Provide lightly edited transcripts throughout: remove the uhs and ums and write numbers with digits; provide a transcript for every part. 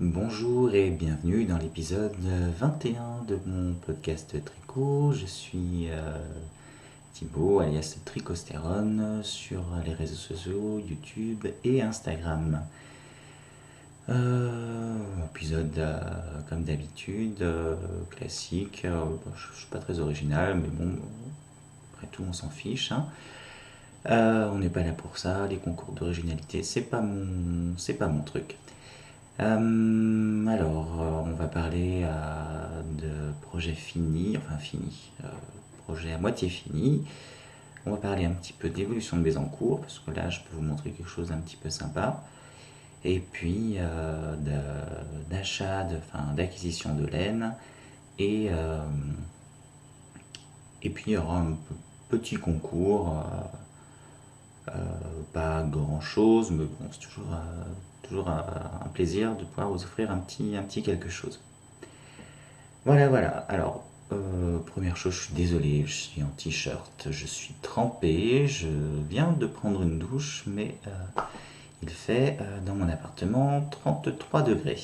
Bonjour et bienvenue dans l'épisode 21 de mon podcast Tricot. Je suis Thibaut alias Tricostérone sur les réseaux sociaux YouTube et Instagram. Épisode comme d'habitude, classique. Je suis pas très original, mais bon, après tout on s'en fiche, hein. On n'est pas là pour ça, les concours d'originalité, c'est pas mon truc. On va parler de projets finis, enfin finis, projet à moitié fini. On va parler un petit peu d'évolution de mes en cours, parce que là, je peux vous montrer quelque chose d'un petit peu sympa. Et puis, d'acquisition de laine. Et, euh, et puis, il y aura un petit concours, pas grand chose, mais bon, c'est toujours un plaisir de pouvoir vous offrir un petit quelque chose. Voilà, voilà. Alors, première chose, je suis désolé, je suis en t-shirt, je suis trempé, je viens de prendre une douche, mais il fait dans mon appartement 33 degrés.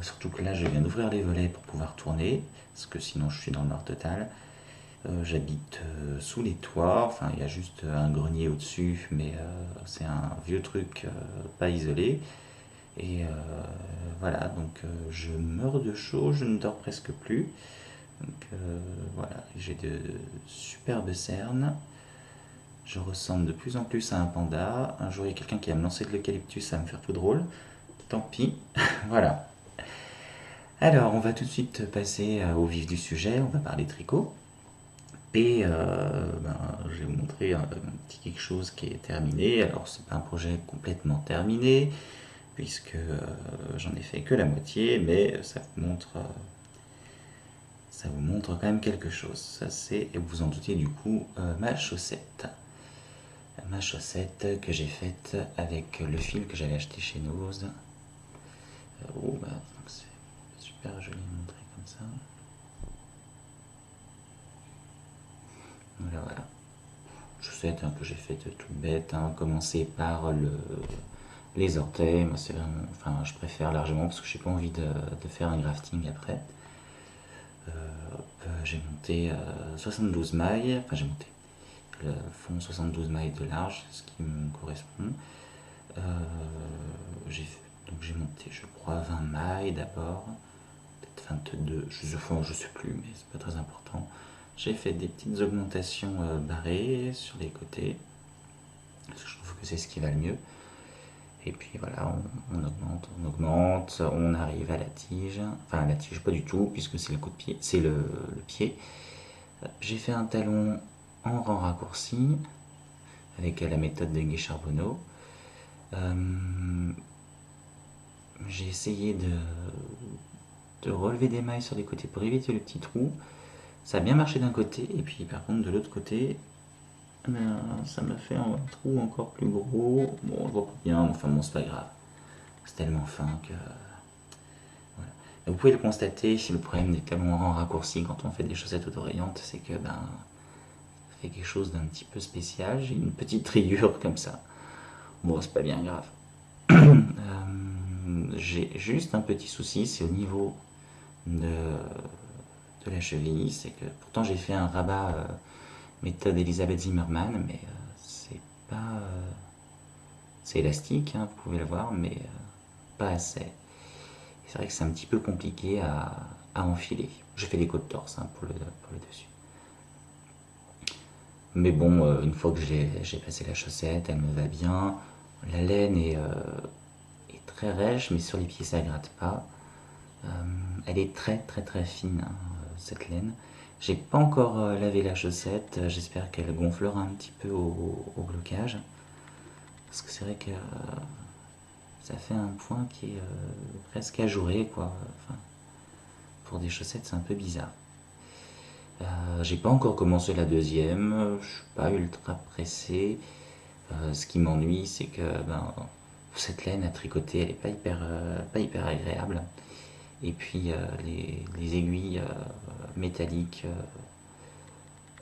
Surtout que là, je viens d'ouvrir les volets pour pouvoir tourner, parce que sinon je suis dans le noir total. J'habite sous les toits, enfin il y a juste un grenier au-dessus, mais c'est un vieux truc pas isolé. Et voilà, donc je meurs de chaud, je ne dors presque plus. Donc voilà, j'ai de superbes cernes. Je ressemble de plus en plus à un panda. Un jour, il y a quelqu'un qui va me lancer de l'eucalyptus, ça va me faire tout drôle. Tant pis, voilà. Alors, on va tout de suite passer au vif du sujet. On va parler tricot. Et je vais vous montrer un petit quelque chose qui est terminé. Alors, c'est pas un projet complètement terminé, puisque j'en ai fait que la moitié, mais ça vous montre quand même quelque chose. Ça, c'est, et vous en doutez du coup, ma chaussette. Ma chaussette que j'ai faite avec le fil que j'avais acheté chez Nose. Donc c'est super joli de montrer comme ça. Voilà, voilà. Chaussette que j'ai faite toute bête, hein, commencer par les orteils. Moi, c'est vraiment, enfin, je préfère largement parce que j'ai pas envie de faire un grafting après. J'ai monté 72 mailles, enfin j'ai monté le fond 72 mailles de large, ce qui me correspond. Euh, donc j'ai monté, je crois, 20 mailles d'abord, peut-être 22, je sais plus, mais c'est pas très important. J'ai fait des petites augmentations barrées sur les côtés, parce que je trouve que c'est ce qui va le mieux. Et puis voilà, on augmente, on arrive à la tige. Enfin, la tige, pas du tout, puisque c'est le coup de pied, c'est le pied. J'ai fait un talon en rang raccourci, avec la méthode de Guy Charbonneau. J'ai essayé de relever des mailles sur les côtés pour éviter le petit trou. Ça a bien marché d'un côté, et puis par contre de l'autre côté, ça m'a fait un trou encore plus gros. Bon, on voit pas bien, enfin bon, c'est pas grave. C'est tellement fin que. Voilà. Vous pouvez le constater, si le problème des talons en raccourci quand on fait des chaussettes autorayantes, c'est que ça fait quelque chose d'un petit peu spécial. J'ai une petite rayure comme ça. Bon, c'est pas bien grave. J'ai juste un petit souci, c'est au niveau de la cheville. C'est que pourtant j'ai fait un rabat méthode Elisabeth Zimmermann, mais c'est pas. C'est élastique, hein, vous pouvez le voir, mais pas assez. C'est vrai que c'est un petit peu compliqué à enfiler. J'ai fait des côtes torse hein, pour le dessus. Mais bon, une fois que j'ai passé la chaussette, elle me va bien. La laine est très rêche, mais sur les pieds ça gratte pas. Euh, Elle est très très très fine, hein, cette laine. J'ai pas encore lavé la chaussette, j'espère qu'elle gonflera un petit peu au blocage. Parce que c'est vrai que ça fait un point qui est presque ajouré, quoi. Enfin, pour des chaussettes, c'est un peu bizarre. J'ai pas encore commencé la deuxième, je suis pas ultra pressé. Ce qui m'ennuie, c'est que cette laine à tricoter, elle est pas hyper agréable. Et puis les aiguilles métalliques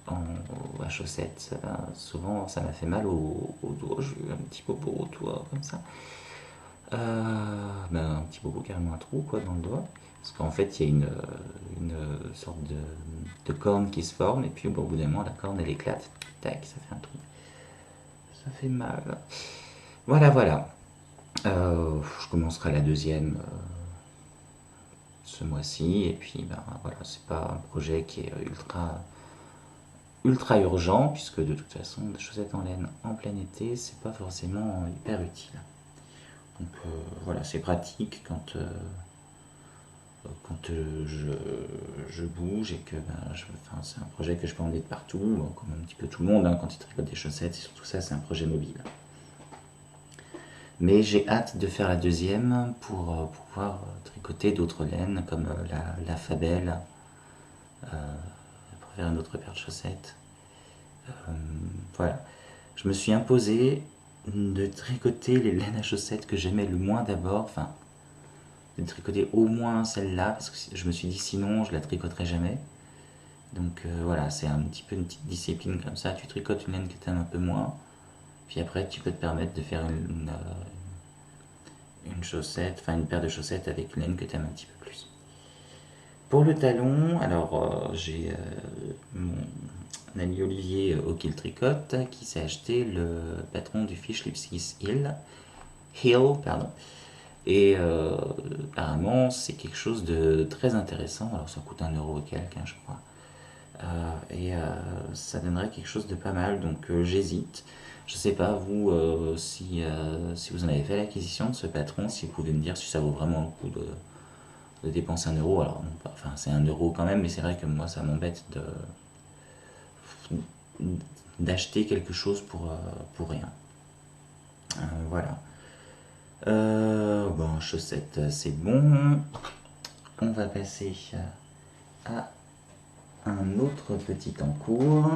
à chaussettes, souvent ça m'a fait mal au doigt, j'ai eu un petit popo au doigt comme ça. Un petit bobo, carrément un trou quoi dans le doigt. Parce qu'en fait, il y a une sorte de corne qui se forme, et puis au bout d'un moment, la corne elle éclate. Tac, ça fait un trou. Ça fait mal. Voilà, voilà. Je commencerai la deuxième ce mois-ci, et puis voilà, c'est pas un projet qui est ultra urgent, puisque de toute façon, des chaussettes en laine en plein été, c'est pas forcément hyper utile. Donc voilà, c'est pratique quand je bouge et que c'est un projet que je peux emmener de partout, bon, comme un petit peu tout le monde, hein, quand il tricote des chaussettes, et surtout ça, c'est un projet mobile. Mais j'ai hâte de faire la deuxième pour pouvoir tricoter d'autres laines comme la Fabelle, pour faire une autre paire de chaussettes. Voilà. Je me suis imposé de tricoter les laines à chaussettes que j'aimais le moins d'abord, enfin, de tricoter au moins celle-là, parce que je me suis dit sinon je la tricoterai jamais. Donc voilà, c'est un petit peu une petite discipline comme ça. Tu tricotes une laine que tu aimes un peu moins, puis après tu peux te permettre de faire une chaussette, enfin une paire de chaussettes avec une laine que tu aimes un petit peu plus. Pour le talon, alors j'ai mon ami Olivier au Kill Tricote qui s'est acheté le patron du Fish Lipsis Hill, pardon. Et apparemment c'est quelque chose de très intéressant. Alors ça coûte 1 € et quelques, hein, je crois. Ça donnerait quelque chose de pas mal, donc j'hésite. Je sais pas vous si vous en avez fait l'acquisition de ce patron, si vous pouvez me dire si ça vaut vraiment le coup de dépenser 1 €. Alors non, enfin c'est 1 € quand même, mais c'est vrai que moi ça m'embête d'acheter quelque chose pour rien. Voilà. Bon, chaussettes c'est bon. On va passer à un autre petit encours.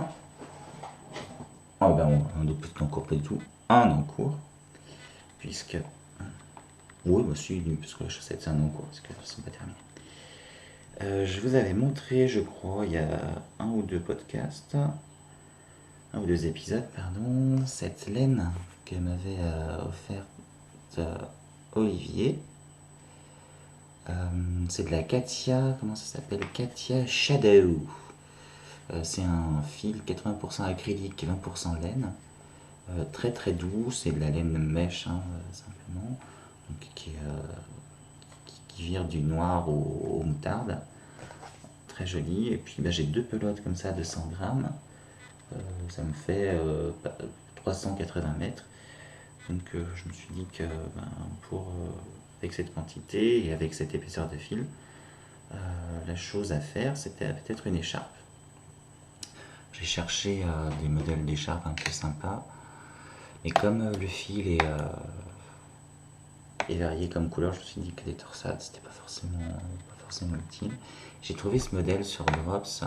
Un autre petit encours, pas du tout. Un encours. Puisque. Oui, bah si, parce que la chaussette c'est un encours, parce que elles sont pas terminées. Je vous avais montré, je crois, il y a un ou deux podcasts, un ou deux épisodes, pardon, cette laine que m'avait offerte Olivier. C'est de la Katia, comment ça s'appelle? Katia Shadow. C'est un fil 80% acrylique et 20% laine. Très très doux, c'est de la laine mèche, hein, simplement. Donc, qui vire du noir au moutarde. Très joli. Et puis j'ai deux pelotes comme ça de 100 grammes. Ça me fait 380 mètres. Donc je me suis dit que avec cette quantité et avec cette épaisseur de fil, la chose à faire c'était peut-être une écharpe. J'ai cherché des modèles d'écharpe un peu sympas, mais comme le fil est varié comme couleur, je me suis dit que les torsades c'était pas forcément utile. J'ai trouvé ce modèle sur Drops.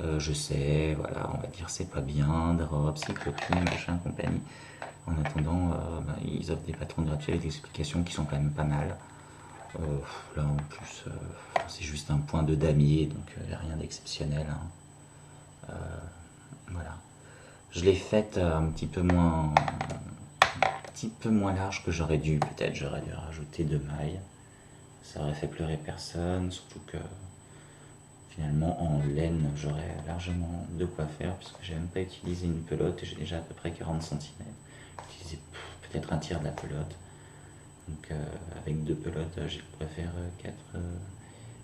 Je sais, voilà, on va dire c'est pas bien, Drops, Cyclopine, machin, compagnie. En attendant, ils offrent des patrons gratuits avec des explications qui sont quand même pas mal. Là en plus, c'est juste un point de damier, donc rien d'exceptionnel, hein. Voilà. Je l'ai faite un petit peu moins large que j'aurais dû. Peut-être j'aurais dû rajouter 2 mailles. Ça aurait fait pleurer personne, surtout que finalement en laine j'aurais largement de quoi faire puisque j'ai même pas utilisé une pelote et j'ai déjà à peu près 40 cm. J'ai utilisé peut-être un tiers de la pelote. Donc avec deux pelotes, j'ai pourrais faire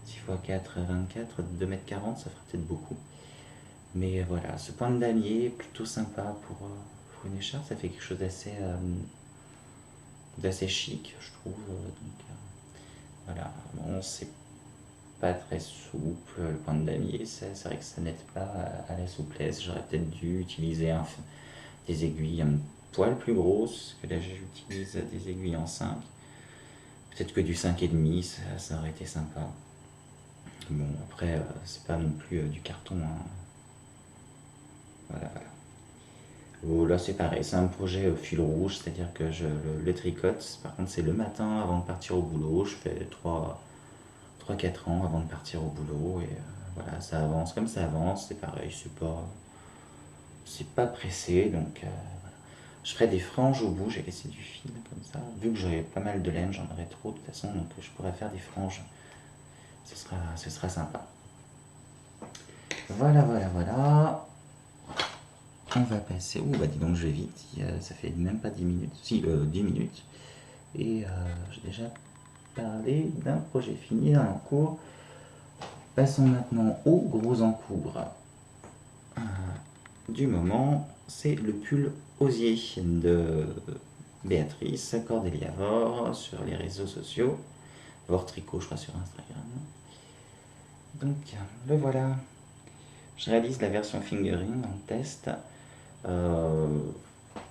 6 x 4, 24, 2,40 m, ça fera peut-être beaucoup. Mais voilà, ce point de damier est plutôt sympa pour une écharpe, ça fait quelque chose d'assez chic, je trouve. Voilà, bon, c'est pas très souple, le point de damier, c'est vrai que ça n'aide pas à la souplesse. J'aurais peut-être dû utiliser des aiguilles un poil plus grosses, que là j'utilise des aiguilles en 5. Peut-être que du 5,5, ça aurait été sympa. Bon, après, c'est pas non plus du carton, hein. Voilà, voilà. Oh, là c'est pareil, c'est un projet au fil rouge, c'est-à-dire que je le tricote. Par contre, c'est le matin avant de partir au boulot. Je fais 3-4 ans avant de partir au boulot. Et voilà, ça avance comme ça avance. C'est pareil, c'est pas pressé. Donc, voilà. Je ferai des franges au bout, j'ai laissé du fil comme ça. Vu que j'aurai pas mal de laine, j'en aurai trop de toute façon, donc je pourrais faire des franges. Ce sera sympa. Voilà, voilà, voilà. On va passer. Ouh, bah dis donc, je vais vite. Ça fait même pas 10 minutes. Si, 10 minutes. Et j'ai déjà parlé d'un projet fini, d'un en cours. Passons maintenant au gros encours du moment. C'est le pull osier de Béatrice Cordeliavor sur les réseaux sociaux. Vor Tricot, je crois, sur Instagram. Donc, le voilà. Je réalise la version fingering en test,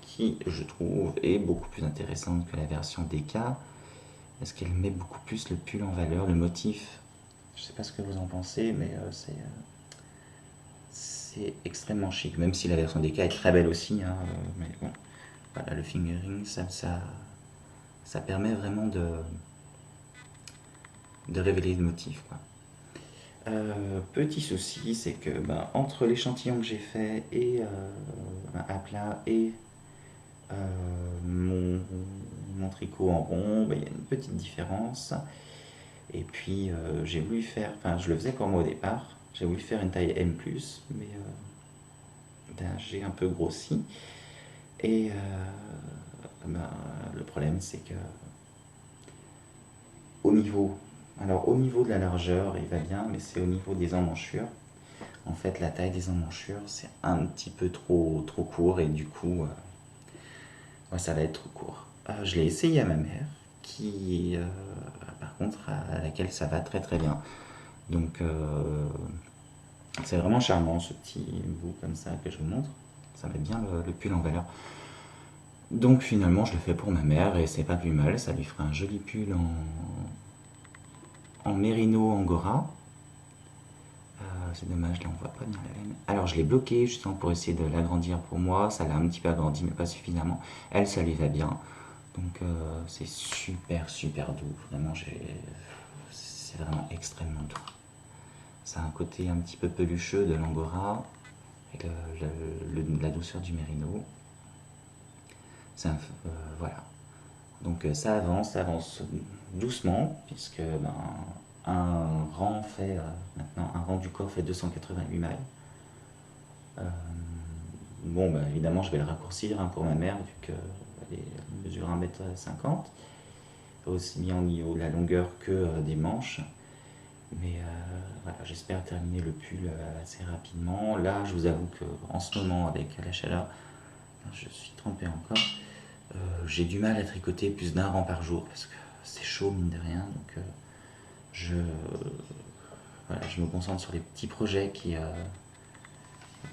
qui, je trouve, est beaucoup plus intéressante que la version DK, parce qu'elle met beaucoup plus le pull en valeur, le motif. Je sais pas ce que vous en pensez, mais c'est extrêmement chic, même si la version DK est très belle aussi, hein, mais bon, voilà, le fingering, ça permet vraiment de révéler le motif, quoi. Petit souci, c'est que entre l'échantillon que j'ai fait et à plat et mon tricot en rond, il y a une petite différence. Et puis j'ai voulu faire, enfin je le faisais pour moi au départ, j'ai voulu faire une taille M+, mais j'ai un peu grossi. Et le problème c'est que au niveau, alors au niveau de la largeur il va bien, mais c'est au niveau des emmanchures. En fait, la taille des emmanchures, c'est un petit peu trop court et du coup, ça va être trop court. Je l'ai essayé à ma mère, qui, par contre, à laquelle ça va très très bien. Donc, c'est vraiment charmant ce petit bout comme ça que je vous montre. Ça met bien le pull en valeur. Donc finalement, je le fais pour ma mère et c'est pas plus mal. Ça lui fera un joli pull en mérino angora. C'est dommage, là on voit pas bien la laine. Alors je l'ai bloqué justement pour essayer de l'agrandir pour moi. Ça l'a un petit peu agrandi, mais pas suffisamment. Elle, ça lui va bien. Donc c'est super super doux. Vraiment, c'est vraiment extrêmement doux. Ça a un côté un petit peu pelucheux de l'angora, avec la douceur du mérino. Voilà. Donc ça avance doucement, puisque un rang fait maintenant, un rang du corps fait 288 mailles. Bon, évidemment, je vais le raccourcir pour ma mère, vu qu'elle mesure 1,50 m, aussi bien au niveau de la longueur que des manches. Mais voilà, j'espère terminer le pull assez rapidement. Là, je vous avoue qu'en ce moment, avec la chaleur, je suis trempé encore. J'ai du mal à tricoter plus d'un rang par jour, parce que c'est chaud, mine de rien. Donc, voilà, je me concentre sur les petits projets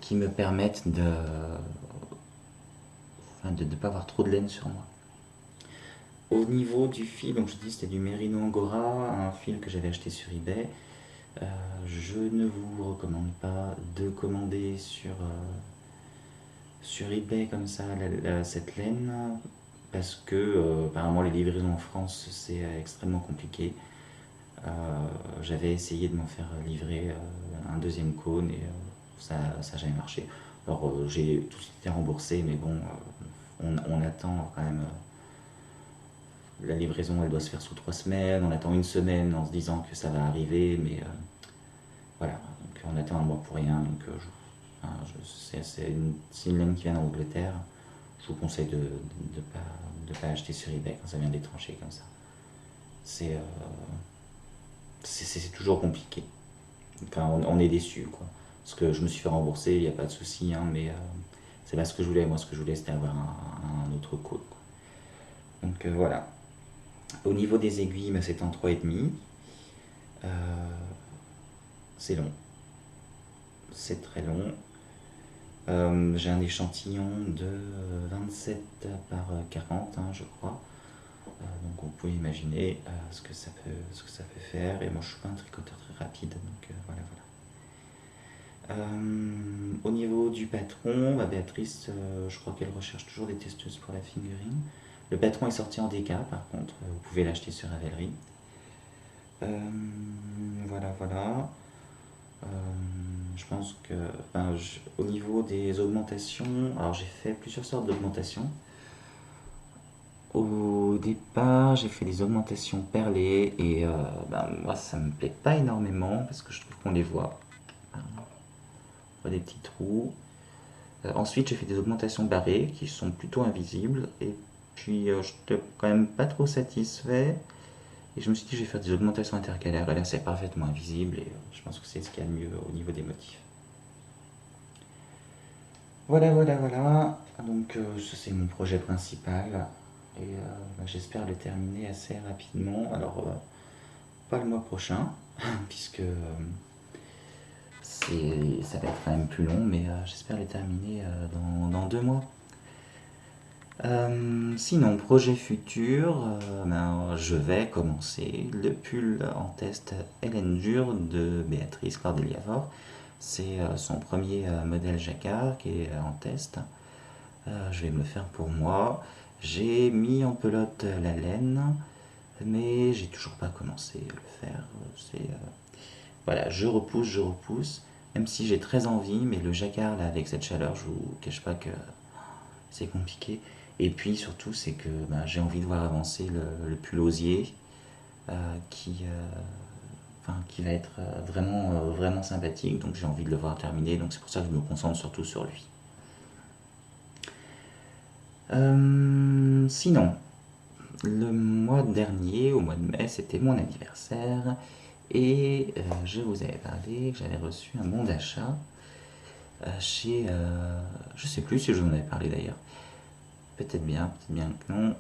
qui me permettent de ne pas avoir trop de laine sur moi. Au niveau du fil, donc je dis c'était du Merino Angora, un fil que j'avais acheté sur eBay. Je ne vous recommande pas de commander sur eBay comme ça cette laine, parce que apparemment les livraisons en France c'est extrêmement compliqué. J'avais essayé de m'en faire livrer un deuxième cône et ça n'a jamais marché. Alors j'ai tout été remboursé, mais bon, on attend quand même. La livraison elle doit se faire sous 3 semaines, on attend une semaine en se disant que ça va arriver, mais voilà, donc on attend un mois pour rien. Donc c'est une laine qui vient d'Angleterre. Je vous conseille de ne pas acheter sur eBay quand ça vient d'étranger comme ça. C'est toujours compliqué. Enfin, on est déçu, quoi. Parce que je me suis fait rembourser, il n'y a pas de souci, hein, mais c'est pas ce que je voulais. Moi, ce que je voulais, c'était avoir un autre code, quoi. Donc voilà. Au niveau des aiguilles, c'est en 3,5. C'est long. C'est très long. J'ai un échantillon de 27 par 40, hein, je crois. Donc vous pouvez imaginer ce que ça peut faire. Et moi, je suis pas un tricoteur très rapide, donc voilà. Au niveau du patron, Béatrice, je crois qu'elle recherche toujours des testeuses pour la fingering. Le patron est sorti en DK, par contre, vous pouvez l'acheter sur Ravelry. Voilà. Je pense que au niveau des augmentations, alors j'ai fait plusieurs sortes d'augmentations. Au départ, j'ai fait des augmentations perlées et moi ça me plaît pas énormément parce que je trouve qu'on les voit. On voit des petits trous. Ensuite, j'ai fait des augmentations barrées qui sont plutôt invisibles et puis je n'étais quand même pas trop satisfait et je me suis dit je vais faire des augmentations intercalaires et là c'est parfaitement invisible et je pense que c'est ce qu'il y a de mieux au niveau des motifs. Voilà, voilà, voilà. Donc ça c'est mon projet principal et j'espère le terminer assez rapidement. Alors pas le mois prochain puisque ça va être quand même plus long, mais j'espère le terminer dans 2 mois. Sinon, projet futur, je vais commencer le pull en test Hélène Dure de Béatrice Cordeliavor. C'est son premier modèle jacquard qui est en test. Je vais me le faire pour moi. J'ai mis en pelote la laine, mais j'ai toujours pas commencé à le faire. Voilà, je repousse, je repousse. Même si j'ai très envie, mais le jacquard là avec cette chaleur, je vous cache pas que c'est compliqué. Et puis surtout, c'est que j'ai envie de voir avancer le pull osier qui va être vraiment sympathique. Donc j'ai envie de le voir terminer. Donc c'est pour ça que je me concentre surtout sur lui. Sinon, le mois dernier, au mois de mai, c'était mon anniversaire. Et je vous avais parlé que j'avais reçu un bon d'achat chez... je sais plus si je vous en avais parlé d'ailleurs. Peut-être bien que non.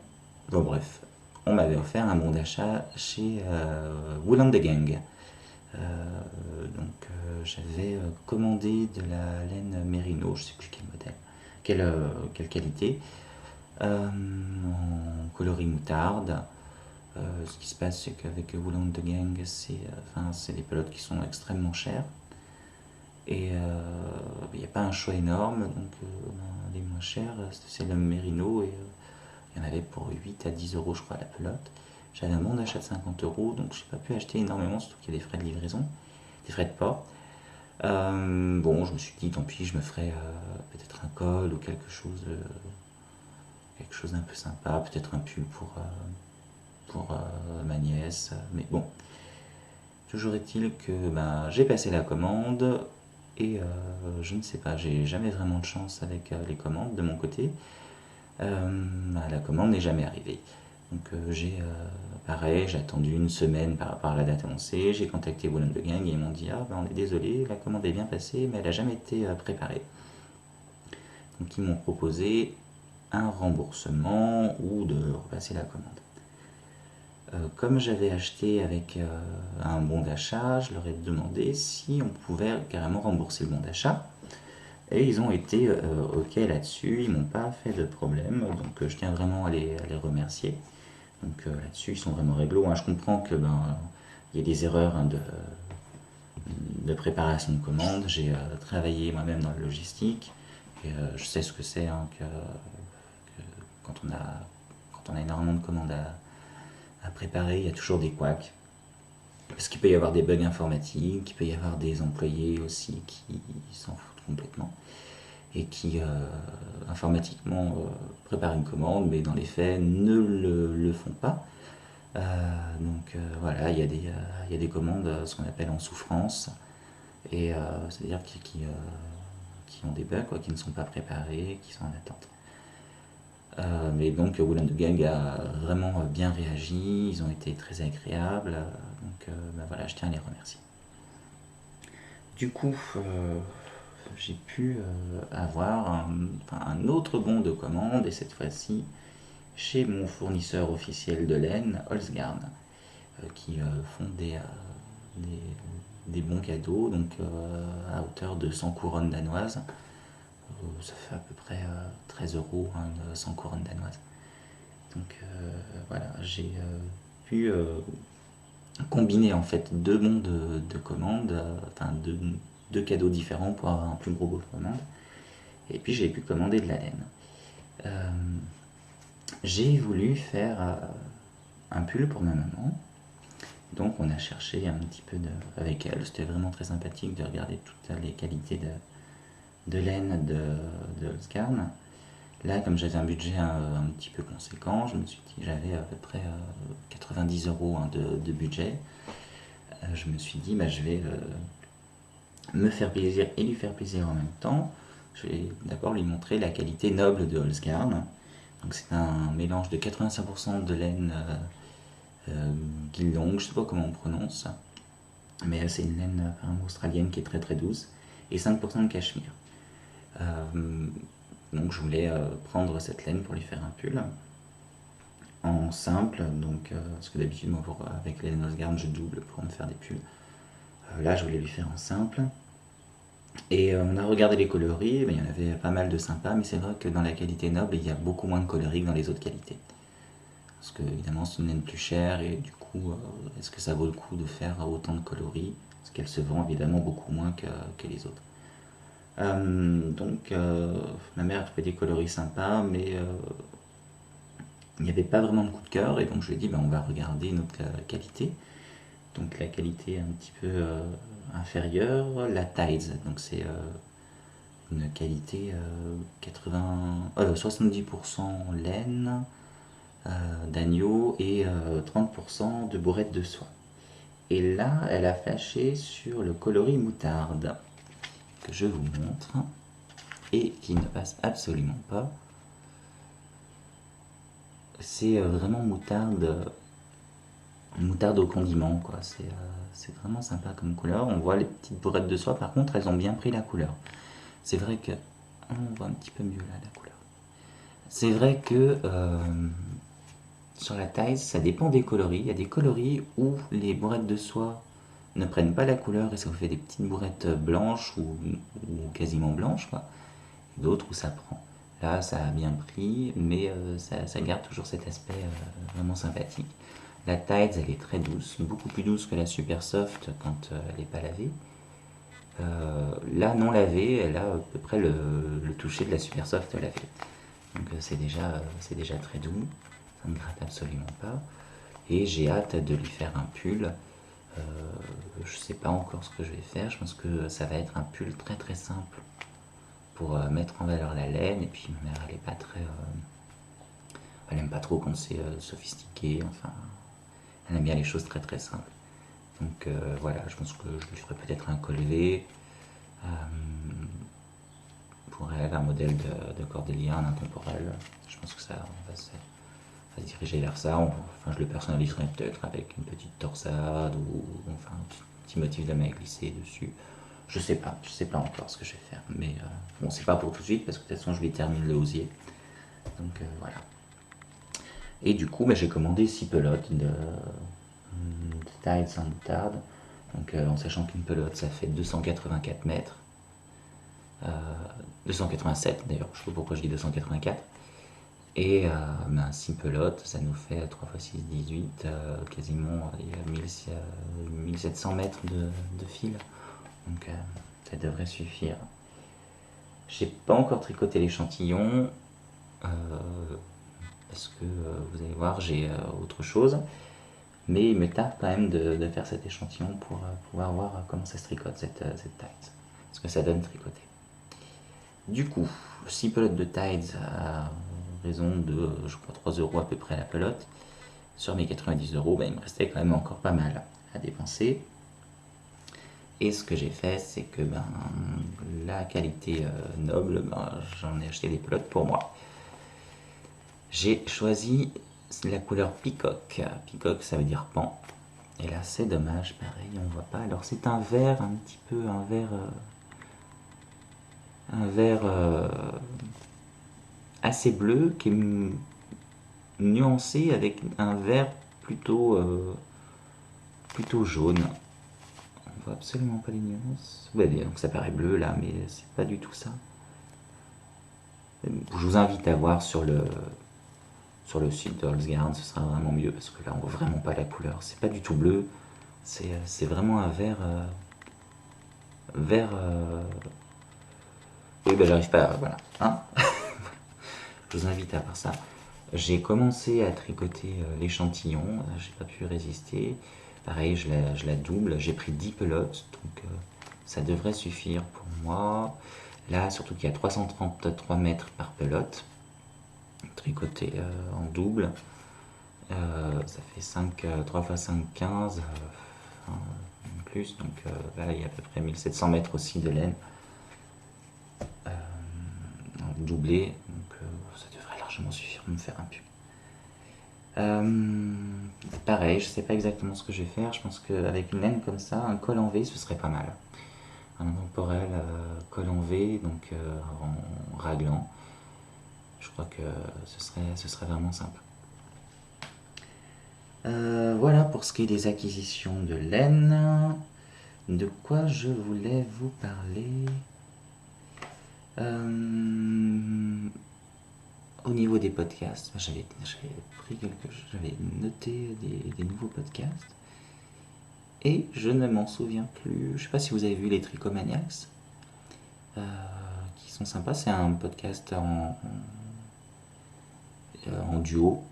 Bon bref, on m'avait offert un bon d'achat chez Wool and the Gang. J'avais commandé de la laine Merino, je sais plus quel modèle, quelle qualité, en coloris moutarde. Ce qui se passe, c'est qu'avec Wool and the Gang, c'est des pelotes qui sont extrêmement chères. Et il n'y a pas un choix énorme, donc les moins chers, c'est le Merino, et il y en avait pour 8 à 10 euros, je crois, la pelote. J'avais un bon d'achat de 50 euros, donc je n'ai pas pu acheter énormément, surtout qu'il y a des frais de livraison, des frais de port. Bon, je me suis dit, tant pis, je me ferai peut-être un col ou quelque chose d'un peu sympa, peut-être un pull pour ma nièce, mais bon. Toujours est-il que j'ai passé la commande et je ne sais pas, j'ai jamais vraiment de chance avec les commandes de mon côté. La commande n'est jamais arrivée. Donc pareil, j'ai attendu une semaine par rapport à la date annoncée, j'ai contacté Wool and the Gang et ils m'ont dit on est désolé, la commande est bien passée mais elle n'a jamais été préparée. Donc ils m'ont proposé un remboursement ou de repasser la commande. Comme j'avais acheté avec un bon d'achat, je leur ai demandé si on pouvait carrément rembourser le bon d'achat. Et ils ont été OK là-dessus, ils m'ont pas fait de problème, donc je tiens vraiment à les remercier. Donc là-dessus, ils sont vraiment réglo, hein. Je comprends que il y a des erreurs de préparation de commande. J'ai travaillé moi-même dans la logistique et je sais ce que c'est, hein, que quand on a énormément de commandes à préparer, il y a toujours des couacs. Parce qu'il peut y avoir des bugs informatiques, il peut y avoir des employés aussi qui s'en foutent complètement et qui informatiquement préparent une commande, mais dans les faits ne le font pas. Voilà, il y a des commandes, ce qu'on appelle en souffrance, et c'est-à-dire qui ont des bugs, quoi, qui ne sont pas préparés, qui sont en attente. Mais donc Wool and the Gang a vraiment bien réagi, ils ont été très agréables, donc voilà, je tiens à les remercier. Du coup, j'ai pu avoir un autre bon de commande, et cette fois-ci chez mon fournisseur officiel de laine, Holzgarn, qui font des bons cadeaux, donc à hauteur de 100 couronnes danoises. Ça fait à peu près 13 euros, hein, 100 couronnes danoises. Donc voilà, j'ai pu combiner en fait deux bons de commande, deux cadeaux différents pour avoir un plus gros bon de commande. Et puis j'ai pu commander de la laine. J'ai voulu faire un pull pour ma maman. Donc on a cherché un petit peu avec elle. C'était vraiment très sympathique de regarder toutes les qualités de laine de Holzgarn. Là, comme j'avais un budget un petit peu conséquent, je me suis dit, j'avais à peu près 90 euros hein, de budget. Je me suis dit, bah, je vais me faire plaisir et lui faire plaisir en même temps. Je vais d'abord lui montrer la qualité noble de Holzgarn. Donc c'est un mélange de 85% de laine Guildong, je sais pas comment on prononce, mais c'est une laine apparemment australienne qui est très très douce, et 5% de cachemire. Donc je voulais prendre cette laine pour lui faire un pull en simple, donc parce que d'habitude moi avec les laines Holzgarn je double pour me faire des pulls. Là je voulais lui faire en simple. Et on a regardé les coloris, il y en avait pas mal de sympas, mais c'est vrai que dans la qualité noble, il y a beaucoup moins de coloris que dans les autres qualités. Parce que évidemment c'est une laine plus chère et du coup, est-ce que ça vaut le coup de faire autant de coloris? Parce qu'elle se vend évidemment beaucoup moins que les autres. Donc ma mère a trouvé des coloris sympas, mais il n'y avait pas vraiment de coup de cœur, et donc je lui ai dit, ben, on va regarder une autre qualité. Donc la qualité un petit peu inférieure, la Tides, donc c'est une qualité 70% laine d'agneau et 30% de bourrette de soie. Et là, elle a flashé sur le coloris moutarde, que je vous montre, et qui ne passe absolument pas. C'est vraiment moutarde au condiment, quoi. C'est vraiment sympa comme couleur. On voit les petites bourrettes de soie, par contre, elles ont bien pris la couleur. C'est vrai que... On voit un petit peu mieux là la couleur. C'est vrai que sur la taille, ça dépend des coloris. Il y a des coloris où les bourrettes de soie ne prennent pas la couleur et ça vous fait des petites bourrettes blanches ou quasiment blanches, quoi. D'autres où ça prend. Là, ça a bien pris, mais ça garde toujours cet aspect vraiment sympathique. La Tides, elle est très douce, beaucoup plus douce que la Super Soft quand elle n'est pas lavée. Là, non lavée, elle a à peu près le toucher de la Super Soft lavée. Donc c'est déjà très doux, ça ne gratte absolument pas. Et j'ai hâte de lui faire un pull. Je sais pas encore ce que je vais faire, je pense que ça va être un pull très très simple pour mettre en valeur la laine. Et puis ma mère, elle est pas très... elle aime pas trop quand c'est sophistiqué, enfin... Elle aime bien les choses très très simples. Donc voilà, je pense que je lui ferai peut-être un col V. Pour elle, un modèle de Cordélia, un intemporel. Je pense que ça va se diriger vers ça. Enfin, je le personnaliserai peut-être avec une petite torsade ou enfin un petit motif de main glissé dessus. Je sais pas encore ce que je vais faire. Mais bon, c'est pas pour tout de suite parce que de toute façon, je lui termine le osier. Donc voilà. Et du coup, bah, j'ai commandé 6 pelotes de taille sans moutarde. Donc en sachant qu'une pelote, ça fait 284 mètres. 287 d'ailleurs, je sais pas pourquoi je dis 284. Et ben, 6 pelotes, ça nous fait 3 x 6, 18, quasiment 1700 mètres de fil. Donc ça devrait suffire. J'ai pas encore tricoté l'échantillon, parce que vous allez voir, j'ai autre chose. Mais il me tarde quand même de faire cet échantillon pour pouvoir voir comment ça se tricote cette taille. Ce que ça donne tricoter. Du coup, 6 pelotes de Tides à raison de, je crois, 3 euros à peu près la pelote. Sur mes 90 euros, ben, il me restait quand même encore pas mal à dépenser. Et ce que j'ai fait, c'est que ben, la qualité noble, ben, j'en ai acheté des pelotes pour moi. J'ai choisi la couleur peacock. Peacock, ça veut dire pan. Et là, c'est dommage, pareil, on voit pas. Alors, c'est un vert, un petit peu, un vert assez bleu qui est nuancé avec un vert plutôt jaune. On voit absolument pas les nuances. Ouais, donc ça paraît bleu là, mais c'est pas du tout ça. Je vous invite à voir sur le site de Holzgarn, ce sera vraiment mieux parce que là on voit vraiment pas la couleur. C'est pas du tout bleu, c'est vraiment un vert. Oui, ben j'arrive pas. Voilà. Hein. Je vous invite à voir ça. J'ai commencé à tricoter l'échantillon, j'ai pas pu résister. Pareil, je la double, j'ai pris 10 pelotes, donc ça devrait suffire pour moi. Là, surtout qu'il y a 333 mètres par pelote. tricoté en double. Ça fait 5, 3 x 5, 15, plus, donc là il y a à peu près 1700 mètres aussi de laine doublé, donc ça devrait largement suffire pour me faire un pull. Pareil, je sais pas exactement ce que je vais faire. Je pense qu'avec une laine comme ça, un col en V, ce serait pas mal. Un intemporel col en V, donc en raglan. Je crois que ce serait vraiment sympa. Voilà pour ce qui est des acquisitions de laine. De quoi je voulais vous parler au niveau des podcasts, j'avais noté des nouveaux podcasts et je ne m'en souviens plus. Je sais pas si vous avez vu les Tricomaniacs, qui sont sympas. C'est un podcast en duo.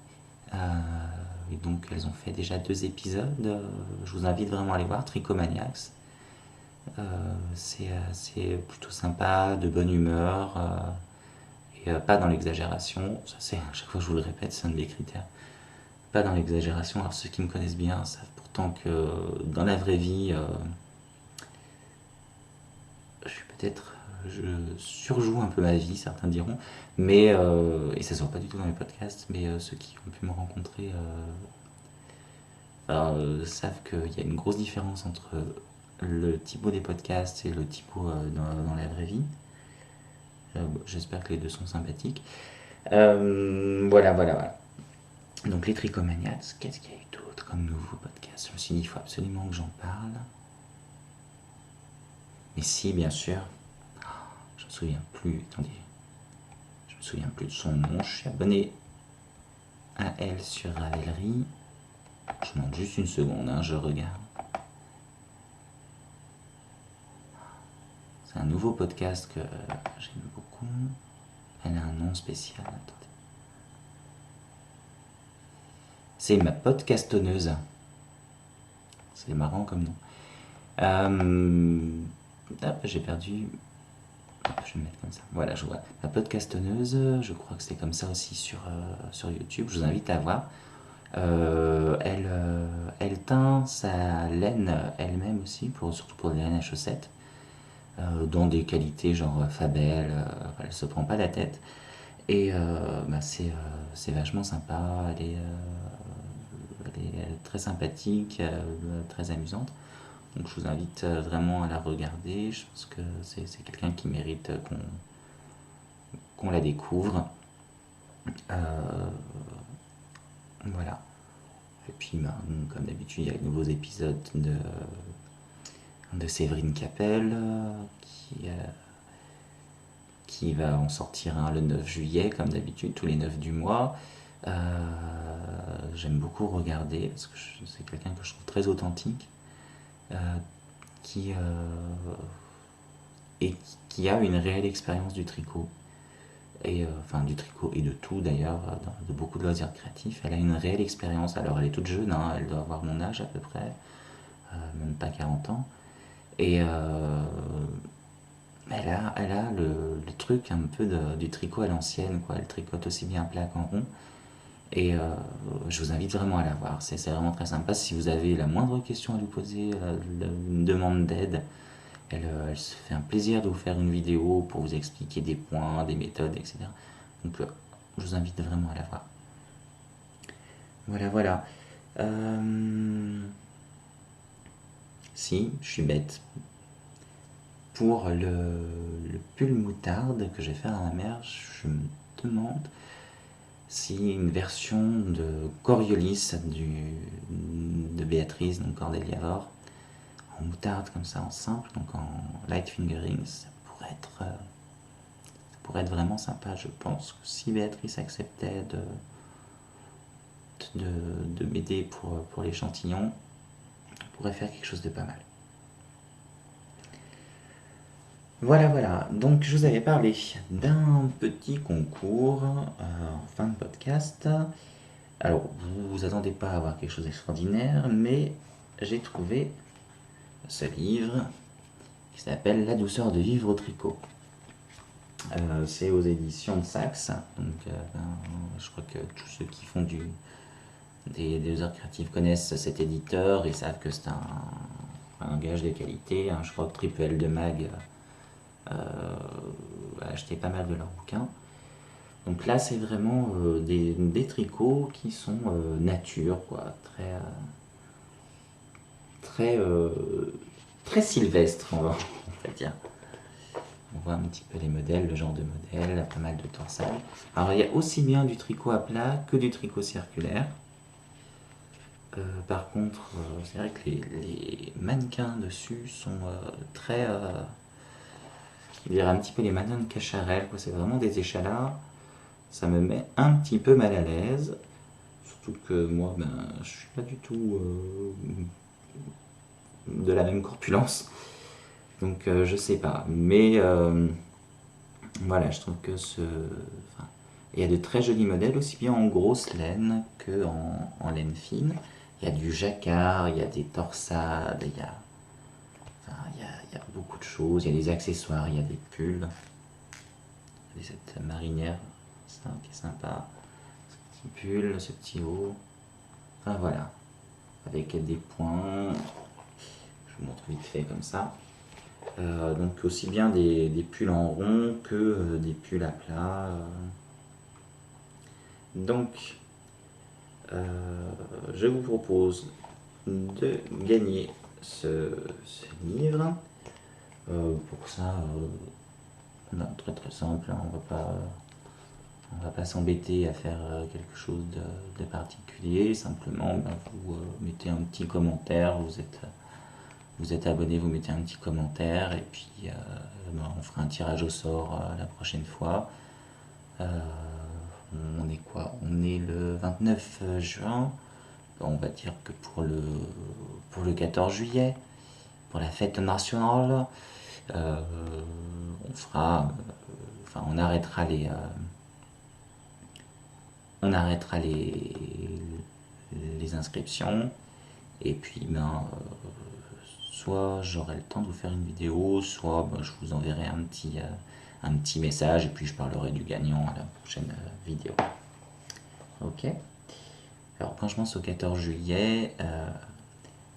Et donc elles ont fait déjà 2 épisodes. Je vous invite vraiment à aller voir Tricomaniacs. C'est plutôt sympa, de bonne humeur. Pas dans l'exagération, ça c'est à chaque fois je vous le répète, c'est un de mes critères. Pas dans l'exagération, alors ceux qui me connaissent bien savent pourtant que dans la vraie vie, je surjoue un peu ma vie, certains diront, mais, et ça se voit pas du tout dans mes podcasts, mais ceux qui ont pu me rencontrer savent qu'il y a une grosse différence entre le typo des podcasts et le typo dans la vraie vie. J'espère que les deux sont sympathiques. Voilà. Donc les Tricomaniacs, qu'est-ce qu'il y a eu d'autre comme nouveau podcast? Je me suis dit, il faut absolument que j'en parle. Mais si, bien sûr. Je me souviens plus, attendez. Je me souviens plus de son nom. Je suis abonné à elle sur Ravelry. Je demande juste une seconde, je regarde. C'est un nouveau podcast que j'aime beaucoup. Elle a un nom spécial, attendez. C'est ma podcastonneuse. C'est marrant comme nom. J'ai perdu. Je vais me mettre comme ça. Voilà, je vois. La podcastonneuse, je crois que c'est comme ça aussi sur YouTube. Je vous invite à voir. Elle teint sa laine elle-même aussi, surtout pour les laines à chaussettes, dans des qualités genre Fabel. Elle se prend pas la tête. Et c'est vachement sympa. Elle est très sympathique, très amusante. Donc je vous invite vraiment à la regarder. Je pense que c'est quelqu'un qui mérite qu'on la découvre. Voilà. Et puis, comme d'habitude, il y a les nouveaux épisodes de Séverine Capel qui va en sortir un le 9 juillet, comme d'habitude, tous les 9 du mois. J'aime beaucoup regarder parce que c'est quelqu'un que je trouve très authentique. Qui a une réelle expérience du tricot. Enfin du tricot et de tout d'ailleurs, de beaucoup de loisirs créatifs. Elle a une réelle expérience. Alors elle est toute jeune, elle doit avoir mon âge à peu près, même pas 40 ans. Et elle a le truc un peu du tricot à l'ancienne, quoi. Elle tricote aussi bien plat qu'en rond. Et je vous invite vraiment à la voir. C'est vraiment très sympa. Si vous avez la moindre question à lui poser, une demande d'aide, elle se fait un plaisir de vous faire une vidéo pour vous expliquer des points, des méthodes, etc. Donc je vous invite vraiment à la voir. Voilà. Si, je suis bête. Pour le pull moutarde que j'ai fait à ma mère, je me demande si une version de Coriolis de Béatrice, donc Cordélia Vore, en moutarde comme ça, en simple, donc en light fingering, ça pourrait être vraiment sympa. Je pense que si Béatrice acceptait de m'aider pour l'échantillon, on pourrait faire quelque chose de pas mal. Voilà. Donc je vous avais parlé d'un petit concours en fin de podcast. Alors vous vous attendez pas à avoir quelque chose d'extraordinaire, mais j'ai trouvé ce livre qui s'appelle La douceur de vivre au tricot. C'est aux éditions de Saxe. Donc, je crois que tous ceux qui font des œuvres créatives connaissent cet éditeur et savent que c'est un gage de qualité, hein. Je crois que Triple L de Mag a acheté pas mal de leurs bouquins. Donc là, c'est vraiment des tricots qui sont nature, quoi, très, très sylvestre, on va dire. On voit un petit peu les modèles, le genre de modèle, pas mal de torsades. Alors il y a aussi bien du tricot à plat que du tricot circulaire. Par contre, c'est vrai que les mannequins dessus sont très, je dirais un petit peu les mannequins de Cacharel, quoi. C'est vraiment des échalas. Ça me met un petit peu mal à l'aise. Surtout que moi, ben, je suis pas du tout de la même corpulence. Donc je sais pas. Mais voilà, je trouve que enfin, il y a de très jolis modèles, aussi bien en grosse laine que en laine fine. Il y a du jacquard, il y a des torsades, enfin, il y a beaucoup de choses. Il y a des accessoires, il y a des pulls. Il y a cette marinière, ça, qui est sympa. Ce petit pull, ce petit haut. Enfin voilà, avec des points. Je vous montre vite fait comme ça. Donc aussi bien des pulls en rond que des pulls à plat. Donc je vous propose de gagner ce livre. Pour ça, très très simple, hein. On va pas s'embêter à faire quelque chose de particulier. Simplement, ben, vous mettez un petit commentaire. Vous êtes abonné, vous mettez un petit commentaire et puis ben, on fera un tirage au sort la prochaine fois. On est quoi? On est le 29 juin. On va dire que pour le 14 juillet, pour la fête nationale, euh, on fera, enfin on arrêtera les inscriptions et puis ben soit j'aurai le temps de vous faire une vidéo, soit ben, je vous enverrai un petit message et puis je parlerai du gagnant à la prochaine vidéo. Ok. Alors quand je pense au 14 juillet,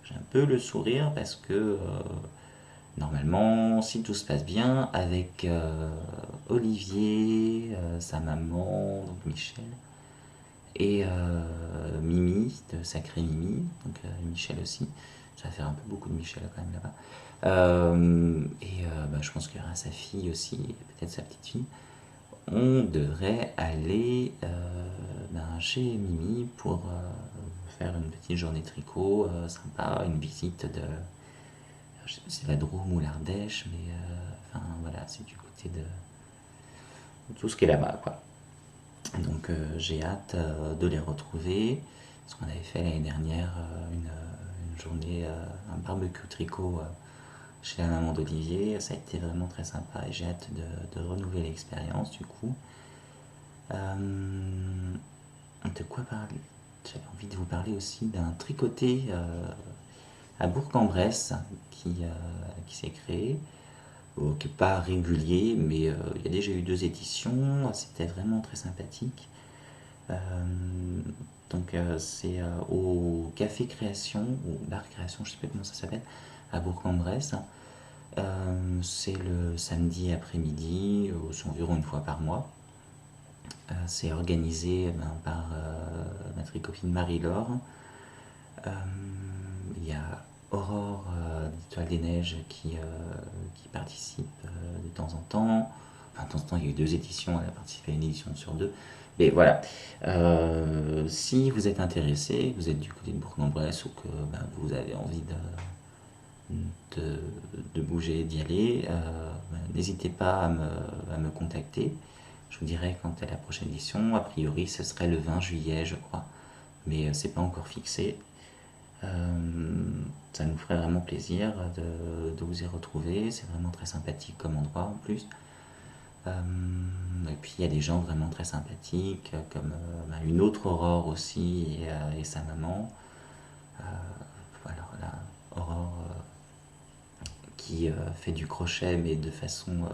j'ai un peu le sourire parce que normalement, si tout se passe bien, avec Olivier, sa maman, donc Michel, et Mimi, de Sacré Mimi, donc Michel aussi, ça va faire un peu beaucoup de Michel quand même là-bas. Bah, je pense qu'il y aura sa fille aussi, et peut-être sa petite fille. On devrait aller ben, chez Mimi pour faire une petite journée tricot sympa, une visite de, je sais pas si c'est la Drôme ou l'Ardèche, mais enfin voilà, c'est du côté de tout ce qui est là-bas, quoi. Donc j'ai hâte de les retrouver. Parce qu'on avait fait l'année dernière une journée, un barbecue tricot chez la maman d'Olivier. Ça a été vraiment très sympa et j'ai hâte de renouveler l'expérience du coup. De quoi parler? J'avais envie de vous parler aussi d'un tricoté à Bourg-en-Bresse qui s'est créé, qui n'est pas régulier, mais il y a déjà eu 2 éditions, c'était vraiment très sympathique. Euh, donc c'est au Café Création, au Bar Création, je ne sais pas comment ça s'appelle, à Bourg-en-Bresse. C'est le samedi après-midi, c'est environ une fois par mois. C'est organisé ben, par ma tricopine Marie-Laure. Il y a Aurore d'Étoile des Neiges qui participe de temps en temps. Enfin, de temps en temps, il y a eu 2 éditions, elle a participé à une édition sur 2. Mais voilà, si vous êtes intéressé, vous êtes du côté de Bourg-en-Bresse ou que ben, vous avez envie de bouger, d'y aller, ben, n'hésitez pas à me contacter. Je vous dirai quand est la prochaine édition. A priori, ce serait le 20 juillet, je crois. Mais c'est pas encore fixé. Ça nous ferait vraiment plaisir de vous y retrouver. C'est vraiment très sympathique comme endroit en plus. Et puis il y a des gens vraiment très sympathiques, comme une autre Aurore aussi et sa maman. Alors là, Aurore qui fait du crochet, mais de façon,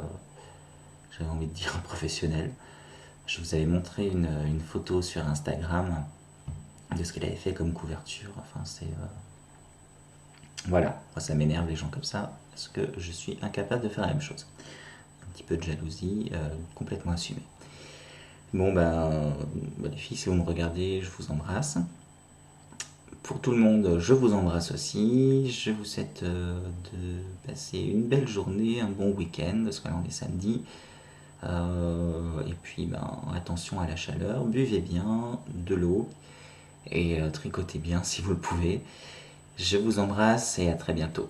j'avais envie de dire professionnelle. Je vous avais montré une photo sur Instagram de ce qu'elle avait fait comme couverture. Enfin, c'est. Voilà, moi ça m'énerve les gens comme ça, parce que je suis incapable de faire la même chose. Un petit peu de jalousie, complètement assumée. Bon, les filles, si vous me regardez, je vous embrasse. Pour tout le monde, je vous embrasse aussi. Je vous souhaite de passer une belle journée, un bon week-end, parce que là on est samedi. Et puis, attention à la chaleur, buvez bien de l'eau et tricotez bien si vous le pouvez. Je vous embrasse et à très bientôt.